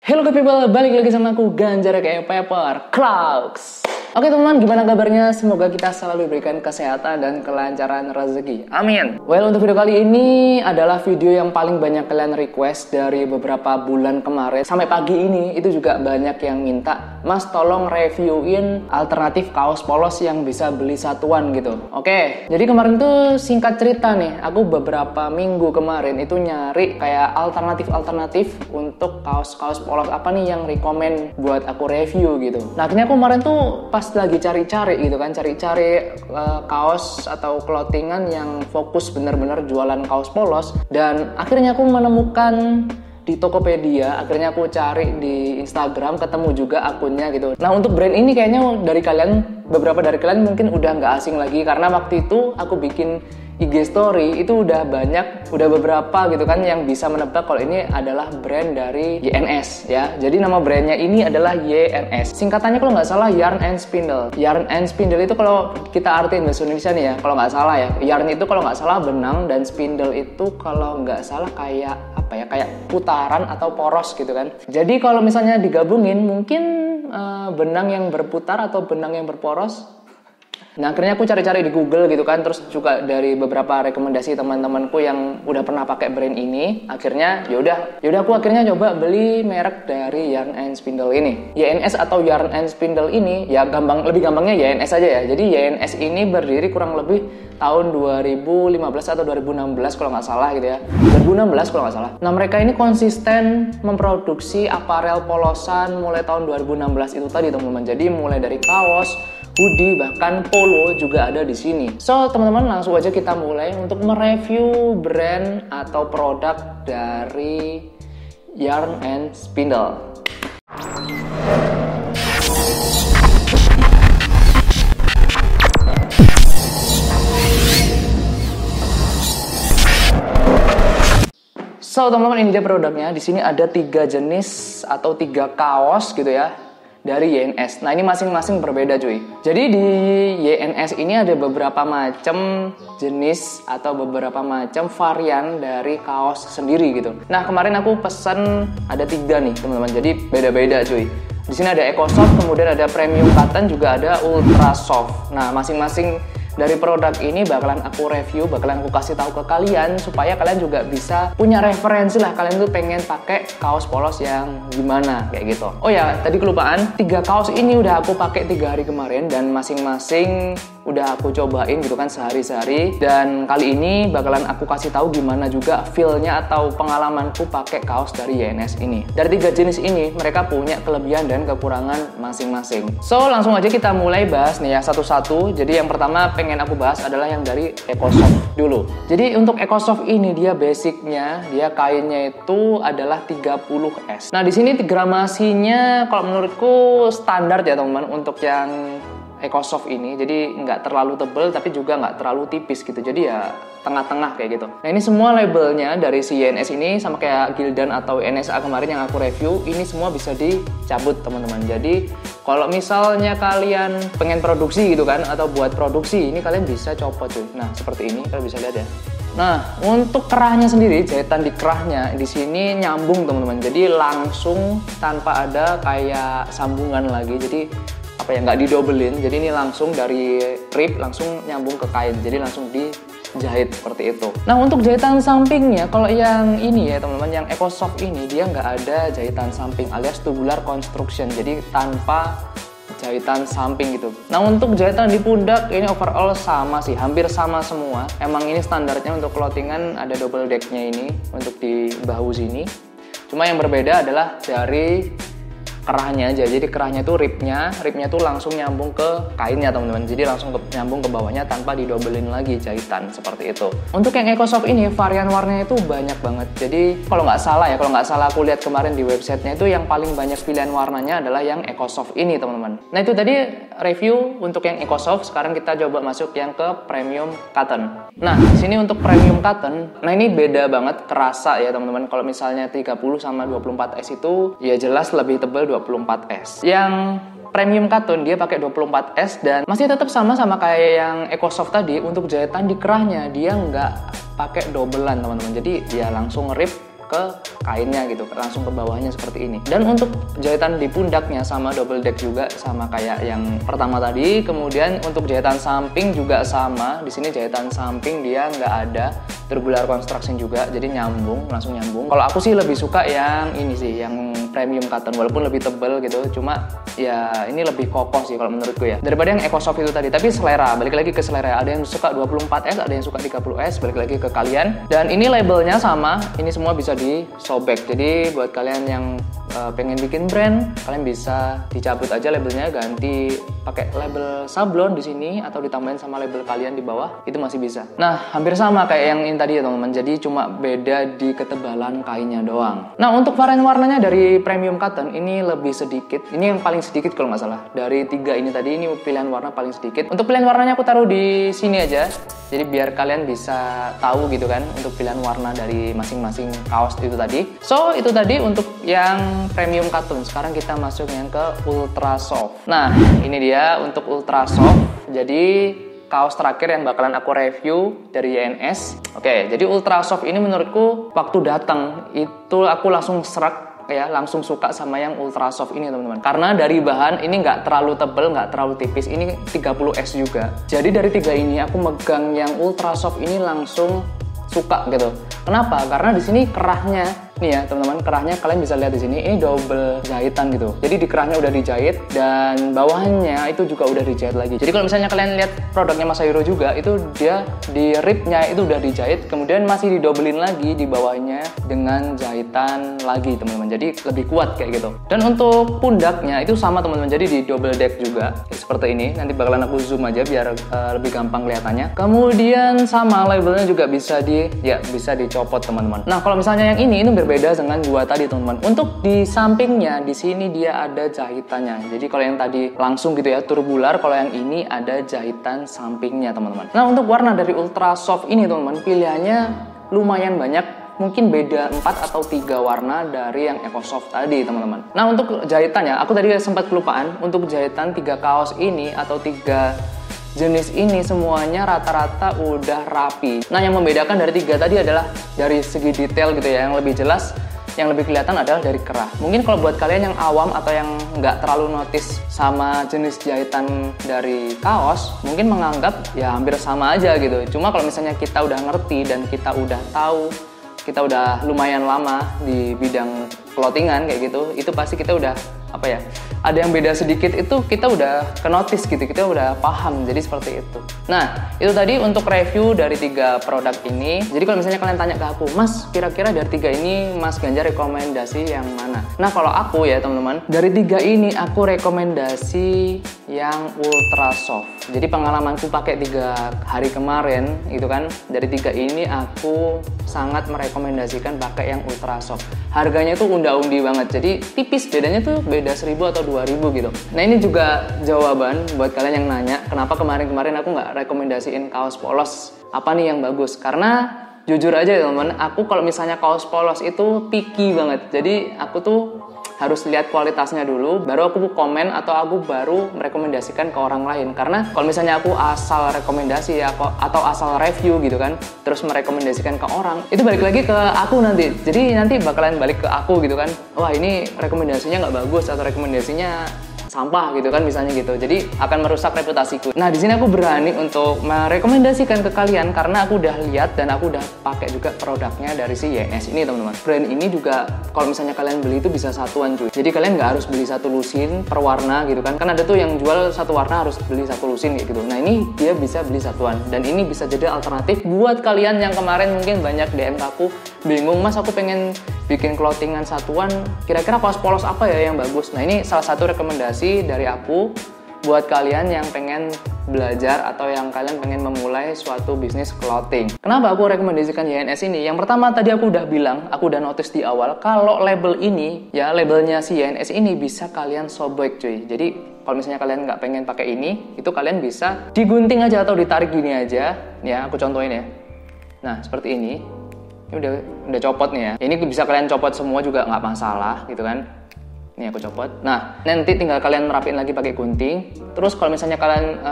Hello good people, balik lagi sama aku Ganjar kayak Pepper Clouds. Oke teman-teman, gimana kabarnya? Semoga kita selalu diberikan kesehatan dan kelancaran rezeki. Amin. Well, untuk video kali ini adalah video yang paling banyak kalian request dari beberapa bulan kemarin. Sampai pagi ini itu juga banyak yang minta, Mas tolong reviewin alternatif kaos polos yang bisa beli satuan gitu. Oke, jadi kemarin tuh singkat cerita nih, aku beberapa minggu kemarin itu nyari kayak alternatif untuk kaos-kaos polos apa nih yang rekomen buat aku review gitu. Nah akhirnya aku kemarin tuh pas lagi cari-cari gitu kan, cari-cari kaos atau clothingan yang fokus bener-bener jualan kaos polos, dan akhirnya aku menemukan di Tokopedia. Akhirnya aku cari di Instagram, ketemu juga akunnya gitu. Nah untuk brand ini kayaknya beberapa dari kalian mungkin udah nggak asing lagi, karena waktu itu aku bikin IG story itu udah beberapa gitu kan yang bisa menebak kalau ini adalah brand dari YNS ya. Jadi nama brandnya ini adalah YNS. Singkatannya kalau nggak salah Yarn and Spindle. Yarn and Spindle itu kalau kita artiin bahasa Indonesia nih ya, kalau nggak salah ya. Yarn itu kalau nggak salah benang, dan spindle itu kalau nggak salah kayak apa ya, kayak putaran atau poros gitu kan. Jadi kalau misalnya digabungin mungkin benang yang berputar atau benang yang berporos. Nah akhirnya aku cari-cari di Google gitu kan, terus juga dari beberapa rekomendasi teman-temanku yang udah pernah pakai brand ini. Akhirnya yaudah aku akhirnya coba beli merek dari Yarn and Spindle ini. YNS atau Yarn and Spindle ini ya lebih gampangnya YNS aja ya. Jadi YNS ini berdiri kurang lebih tahun 2015 atau 2016 kalau nggak salah gitu ya. 2016 kalau nggak salah. Nah mereka ini konsisten memproduksi aparel polosan mulai tahun 2016 itu tadi teman-teman. Jadi mulai dari kaos, hoodie, bahkan polo juga ada di sini. So, teman-teman langsung aja kita mulai untuk mereview brand atau produk dari Yarn and Spindle. So, teman-teman ini dia produknya. Di sini ada 3 jenis atau 3 kaos gitu ya dari YNS. Nah ini masing-masing berbeda cuy. Jadi di YNS ini ada beberapa macam jenis atau beberapa macam varian dari kaos sendiri gitu. Nah kemarin aku pesen ada 3 nih teman-teman. Jadi beda-beda cuy. Di sini ada Eco Soft, kemudian ada Premium Cotton, juga ada Ultra Soft. Nah masing-masing dari produk ini bakalan aku review, bakalan aku kasih tahu ke kalian supaya kalian juga bisa punya referensi lah, kalian tuh pengen pakai kaos polos yang gimana kayak gitu. Oh ya, tadi kelupaan, 3 kaos ini udah aku pakai 3 hari kemarin dan masing-masing udah aku cobain gitu kan sehari-sehari, dan kali ini bakalan aku kasih tahu gimana juga feel-nya atau pengalamanku pakai kaos dari YNS ini. Dari 3 jenis ini mereka punya kelebihan dan kekurangan masing-masing. So langsung aja kita mulai bahas nih ya satu-satu. Jadi yang pertama pengen aku bahas adalah yang dari Eco Soft dulu. Jadi untuk Eco Soft ini dia basicnya, dia kainnya itu adalah 30S. Nah di sini gramasinya kalau menurutku standar ya teman-teman untuk yang Eco Soft ini. Jadi nggak terlalu tebal tapi juga nggak terlalu tipis gitu. Jadi ya tengah-tengah kayak gitu. Nah ini semua labelnya dari si YNS ini sama kayak Gildan atau NSA kemarin yang aku review, ini semua bisa dicabut teman-teman. Jadi kalau misalnya kalian pengen produksi gitu kan atau buat produksi, ini kalian bisa copot cuy. Nah seperti ini kalian bisa lihat ya. Nah untuk kerahnya sendiri, jahitan di kerahnya di sini nyambung teman-teman. Jadi langsung tanpa ada kayak sambungan lagi. Jadi apa ya, nggak didobelin, jadi ini langsung dari rib langsung nyambung ke kain, jadi langsung dijahit seperti itu. Nah untuk jahitan sampingnya, kalau yang ini ya teman-teman, yang Eco Soft ini dia nggak ada jahitan samping alias tubular construction, jadi tanpa jahitan samping gitu. Nah untuk jahitan di pundak ini overall sama sih, hampir sama semua. Emang ini standarnya untuk clothingan ada double decknya ini untuk di bahu sini. Cuma yang berbeda adalah dari kerahnya aja. Jadi kerahnya tuh ribnya tuh langsung nyambung ke kainnya teman-teman. Jadi langsung nyambung ke bawahnya tanpa didobelin lagi jahitan seperti itu. Untuk yang Eco Soft ini varian warnanya itu banyak banget. Jadi kalau nggak salah aku lihat kemarin di websitenya itu yang paling banyak pilihan warnanya adalah yang Eco Soft ini teman-teman. Nah itu tadi review untuk yang Eco Soft. Sekarang kita coba masuk yang ke Premium Cotton. Nah di sini untuk Premium Cotton, nah ini beda banget kerasa ya teman-teman. Kalau misalnya 30 sama 24S itu ya jelas lebih tebal 24S. Yang Premium Cotton dia pakai 24S dan masih tetap sama kayak yang Eco Soft tadi. Untuk jahitan di kerahnya dia nggak pakai dobelan teman-teman. Jadi dia langsung rip ke kainnya gitu, langsung ke bawahnya seperti ini. Dan untuk jahitan di pundaknya sama double deck juga sama kayak yang pertama tadi. Kemudian untuk jahitan samping juga sama. Di sini jahitan samping dia nggak ada tubular construction juga, jadi langsung nyambung. Kalau aku sih lebih suka yang ini sih, yang premium cotton, walaupun lebih tebel gitu, cuma ya ini lebih kokoh sih kalau menurutku ya daripada yang EcoSoft itu tadi. Tapi selera, balik lagi ke selera, ada yang suka 24S, ada yang suka 30S, balik lagi ke kalian. Dan ini labelnya sama, ini semua bisa disobek, jadi buat kalian yang pengen bikin brand, kalian bisa dicabut aja labelnya, ganti pakai label sablon di sini atau ditambahin sama label kalian di bawah, itu masih bisa. Nah, hampir sama kayak yang ini tadi ya teman-teman, jadi cuma beda di ketebalan kainnya doang. Nah, untuk varian warnanya dari premium cotton ini lebih sedikit, ini yang paling sedikit kalau nggak salah. Dari 3 ini tadi, ini pilihan warna paling sedikit. Untuk pilihan warnanya aku taruh di sini aja, jadi biar kalian bisa tahu gitu kan untuk pilihan warna dari masing-masing kaos itu tadi. So, itu tadi untuk yang premium cotton. Sekarang kita masuk yang ke ultra soft. Nah, ini dia untuk ultra soft. Jadi kaos terakhir yang bakalan aku review dari YNS. Oke, jadi ultra soft ini menurutku waktu datang itu aku langsung serak ya, langsung suka sama yang ultra soft ini teman-teman. Karena dari bahan ini nggak terlalu tebel, nggak terlalu tipis. Ini 30S juga. Jadi dari 3 ini aku megang yang ultra soft ini langsung suka gitu. Kenapa? Karena di sini kerahnya nih ya teman-teman, kerahnya kalian bisa lihat di sini ini double jahitan gitu. Jadi di kerahnya udah dijahit dan bawahnya itu juga udah dijahit lagi. Jadi kalau misalnya kalian lihat produknya Masahiro juga, itu dia di ribnya itu udah dijahit, kemudian masih didobelin lagi di bawahnya dengan jahitan lagi teman-teman. Jadi lebih kuat kayak gitu. Dan untuk pundaknya itu sama teman-teman. Jadi di double deck juga seperti ini. Nanti bakalan aku zoom aja biar lebih gampang kelihatannya. Kemudian sama labelnya juga bisa bisa dicopot teman-teman. Nah, kalau misalnya yang ini berbeda dengan dua tadi teman-teman. Untuk di sampingnya di sini dia ada jahitannya. Jadi kalau yang tadi langsung gitu ya turbular, kalau yang ini ada jahitan sampingnya teman-teman. Nah, untuk warna dari ultra soft ini teman-teman, pilihannya lumayan banyak. Mungkin beda 4 atau 3 warna dari yang EcoSoft tadi teman-teman. Nah, untuk jahitannya aku tadi sempat kelupaan. Untuk jahitan 3 kaos ini atau 3 jenis ini semuanya rata-rata udah rapi. Nah, yang membedakan dari 3 tadi adalah dari segi detail gitu ya, yang lebih jelas, yang lebih kelihatan adalah dari kerah. Mungkin kalau buat kalian yang awam atau yang nggak terlalu notice sama jenis jahitan dari kaos, mungkin menganggap ya hampir sama aja gitu. Cuma kalau misalnya kita udah ngerti dan kita udah tahu, kita udah lumayan lama di bidang clothingan kayak gitu, itu pasti kita udah ada yang beda sedikit itu kita udah ke-notice gitu, kita udah paham, jadi seperti itu. Nah, itu tadi untuk review dari 3 produk ini. Jadi kalau misalnya kalian tanya ke aku, Mas, kira-kira dari 3 ini Mas Ganjar rekomendasi yang mana? Nah, kalau aku ya teman-teman, dari 3 ini aku rekomendasi yang ultra soft. Jadi pengalamanku pakai 3 hari kemarin gitu kan, dari 3 ini aku sangat merekomendasikan pakai yang ultra soft. Harganya tuh unda-undi banget, jadi tipis, bedanya tuh beda 1.000 atau 2.000 gitu. Nah, ini juga jawaban buat kalian yang nanya kenapa kemarin-kemarin aku nggak rekomendasiin kaos polos apa nih yang bagus. Karena jujur aja ya teman-teman, aku kalau misalnya kaos polos itu picky banget. Jadi aku tuh harus lihat kualitasnya dulu, baru aku komen atau aku baru merekomendasikan ke orang lain. Karena kalau misalnya aku asal rekomendasi atau asal review gitu kan, terus merekomendasikan ke orang, itu balik lagi ke aku nanti. Jadi nanti bakalan balik ke aku gitu kan, wah ini rekomendasinya nggak bagus atau rekomendasinya sampah gitu kan misalnya gitu. Jadi akan merusak reputasiku. Nah, di sini aku berani untuk merekomendasikan ke kalian karena aku udah lihat dan aku udah pakai juga produknya dari si YNS ini teman-teman. Brand ini juga kalau misalnya kalian beli itu bisa satuan cuy. Jadi kalian nggak harus beli satu lusin per warna gitu kan. Kan ada tuh yang jual satu warna harus beli satu lusin kayak gitu. Nah, ini dia bisa beli satuan dan ini bisa jadi alternatif buat kalian yang kemarin mungkin banyak DM aku bingung, Mas aku pengen bikin clothingan satuan, kira-kira kaos polos apa ya yang bagus. Nah, ini salah satu rekomendasi dari aku buat kalian yang pengen belajar atau yang kalian pengen memulai suatu bisnis clothing. Kenapa aku rekomendasikan YNS ini? Yang pertama tadi aku udah bilang, aku udah notice di awal kalau label ini ya, labelnya si YNS ini bisa kalian sobek cuy. Jadi kalau misalnya kalian nggak pengen pakai ini, itu kalian bisa digunting aja atau ditarik gini aja. Ya, aku contohin ya. Nah, seperti ini. Ini udah copot nih ya. Ini bisa kalian copot semua juga nggak masalah gitu kan. Ini aku copot. Nah, nanti tinggal kalian merapiin lagi pakai gunting. Terus kalau misalnya kalian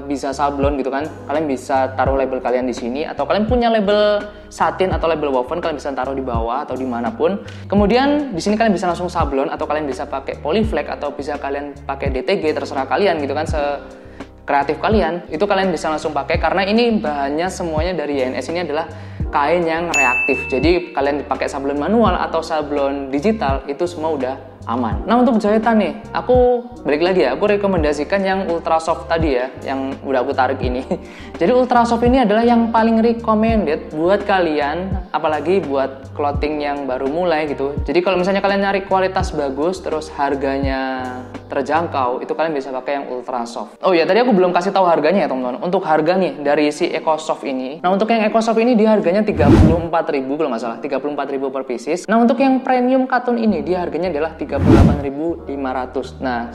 bisa sablon gitu kan, kalian bisa taruh label kalian di sini. Atau kalian punya label satin atau label woven, kalian bisa taruh di bawah atau dimanapun. Kemudian di sini kalian bisa langsung sablon atau kalian bisa pakai polyflex atau bisa kalian pakai DTG, terserah kalian gitu kan, kreatif kalian. Itu kalian bisa langsung pakai karena ini bahannya semuanya dari YNS ini adalah kain yang reaktif. Jadi kalian pakai sablon manual atau sablon digital itu semua udah aman. Nah, untuk jahitan nih, aku balik lagi ya, aku rekomendasikan yang ultra soft tadi ya, yang udah aku tarik ini. Jadi ultra soft ini adalah yang paling recommended buat kalian, apalagi buat clothing yang baru mulai gitu. Jadi kalau misalnya kalian nyari kualitas bagus, terus harganya terjangkau, itu kalian bisa pakai yang ultra soft. Oh iya, tadi aku belum kasih tahu harganya ya teman-teman. Untuk harga nih dari si EcoSoft ini. Nah, untuk yang EcoSoft ini dia harganya 34.000 kalau nggak salah, 34.000 per pieces. Nah, untuk yang premium cotton ini dia harganya adalah 38.500. Nah,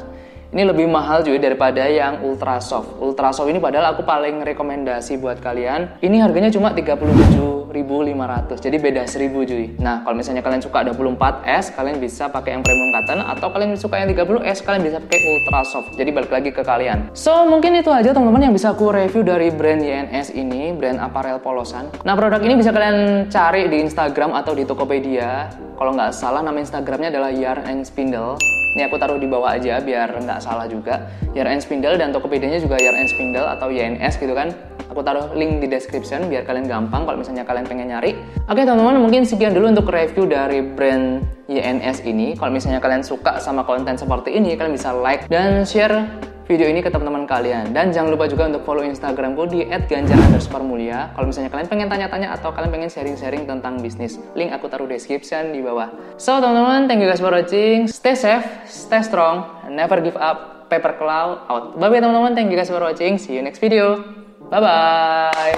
ini lebih mahal juga daripada yang ultra soft. Ultra soft ini padahal aku paling rekomendasi buat kalian. Ini harganya cuma 37.500. Jadi beda 1.000 cuy. Nah, kalau misalnya kalian suka 24S, kalian bisa pakai yang premium cotton, atau kalian suka yang 30S, kalian bisa pakai ultra soft. Jadi balik lagi ke kalian. So, mungkin itu aja teman-teman yang bisa aku review dari brand YNS ini, brand aparel polosan. Nah, produk ini bisa kalian cari di Instagram atau di Tokopedia. Kalau nggak salah nama Instagramnya adalah Yarn and Spindle. Ini aku taruh di bawah aja biar nggak salah juga. Yarn and Spindle, dan Tokopedia-nya juga Yarn and Spindle atau YNS gitu kan. Aku taruh link di description biar kalian gampang kalau misalnya kalian pengen nyari. Oke teman-teman, mungkin sekian dulu untuk review dari brand YNS ini. Kalau misalnya kalian suka sama konten seperti ini, kalian bisa like dan share video ini ke teman-teman kalian. Dan jangan lupa juga untuk follow Instagramku di @ganjar_mulia. Kalau misalnya kalian pengen tanya-tanya atau kalian pengen sharing-sharing tentang bisnis, link aku taruh description di bawah. So teman-teman, thank you guys for watching. Stay safe, stay strong, and never give up. Paper Cloud out. Bye-bye teman-teman, thank you guys for watching. See you next video. Bye-bye.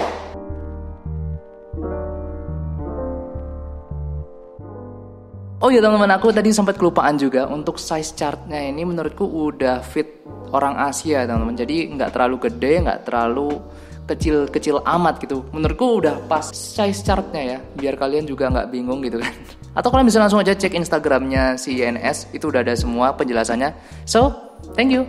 Oh iya teman-teman, aku tadi sempat kelupaan juga untuk size chartnya ini menurutku udah fit orang Asia teman-teman. Jadi nggak terlalu gede, nggak terlalu kecil-kecil amat gitu. Menurutku udah pas size chartnya ya, biar kalian juga nggak bingung gitu kan. Atau kalian bisa langsung aja cek Instagramnya si YNS, itu udah ada semua penjelasannya. So, thank you.